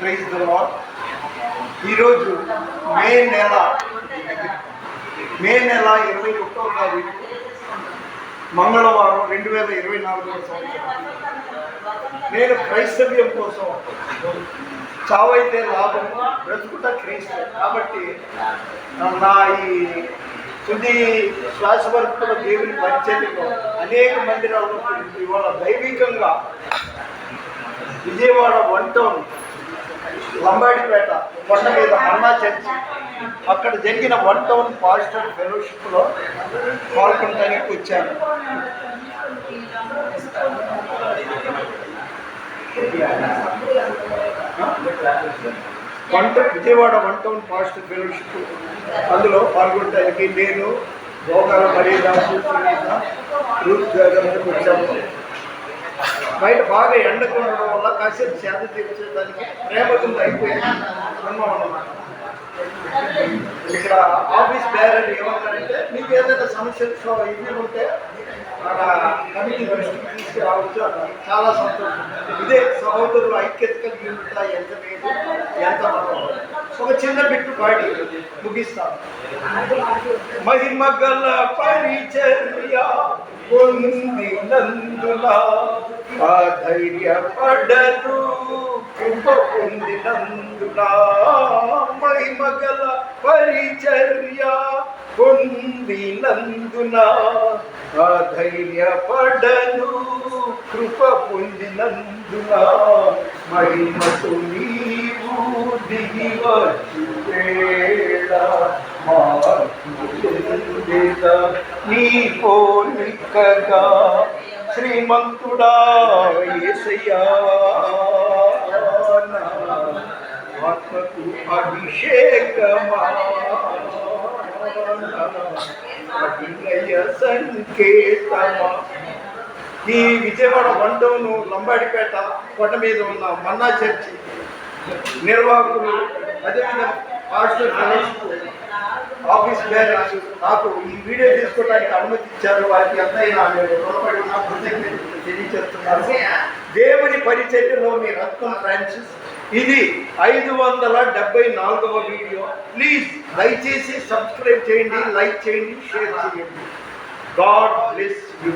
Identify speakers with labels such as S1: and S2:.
S1: Praise the lord. ఈరోజు మే నెల 21వ తారీఖు మంగళవారం 2024 సంవత్సరం. నేను క్రైస్తవ్యం కోసం చావైతే లాభం, బ్రతుకుట క్రీస్తు. కాబట్టి నా ఈ తుది శ్వాస వరకు దేవుని పరిచర్యలో అనేక మందిరాల్లో ఇవాళ దైవికంగా విజయవాడ 1 టౌన్ లంబాడిపేట కొండ మీద మన్నా చర్చి అక్కడ జరిగిన 1 టౌన్ పాస్టర్ ఫెలోషిప్లో పాల్గొనడానికి వచ్చాను. విజయవాడ 1 టౌన్ పాస్టర్ ఫెలోషిప్ అందులో పాల్గొనడానికి నేను భోగాల మర్యాదాసు రూత్ గారికి వచ్చాము. బయట బాగా ఎండకు ఉండడం వల్ల కాసేపు సేద తీర్చేదానికి ప్రేమగా అయిపోయింది ఉన్నాం అన్నమాట. ఇక్కడ ఆఫీస్ బ్యారర్ ఏమన్నారంటే మీకు ఏదైనా సమస్యలు ఇవి ఉంటే మన కమిటీ దృష్టికి తీసుకురావచ్చు అన్నారు. చాలా సంతోషం. ఇదే సహోదరులు ఐక్యత కలిగి ఉంటా ఎంత లేదు ఎంత మనం ఒక చిన్న బిట్టు పాడి ముగిస్తాను. మహిమగల పరిచర్య పొందినందున ఆధైర్యపడరు పొందినందున మహిమగల పరిచర్య పొందినందున ఆధైర్యపడను కృప పొందినందున మహిమతో నీవు దిగి వచ్చు వేళ నీ పోలికగా శ్రీమంతుడా యేసయ్యా ఆత్మకు అభిషేకమా అభినయ సంకేతమా. ఈ విజయవాడ 1 టౌన్ లంబాడిపేట కొండ మీద ఉన్న మన్నా చర్చి నిర్వాహకులు, అదేవిధంగా పాస్టర్ ఫెలోషిప్ ఆఫీస్ బ్యారర్స్ నాకు ఈ వీడియో తీసుకోవడానికి అనుమతి ఇచ్చారు. వారికి ఎంతైనా నేను రుణపడి ఉన్న కృతజ్ఞతలు తెలియజేస్తున్నాను. దేవుని పరిచర్యలో మీ రత్నం ఫ్రాన్సిస్. ఇది 574వ వీడియో. ప్లీజ్ దయచేసి సబ్స్క్రైబ్ చేయండి, లైక్ చేయండి, షేర్ చేయండి. God bless you.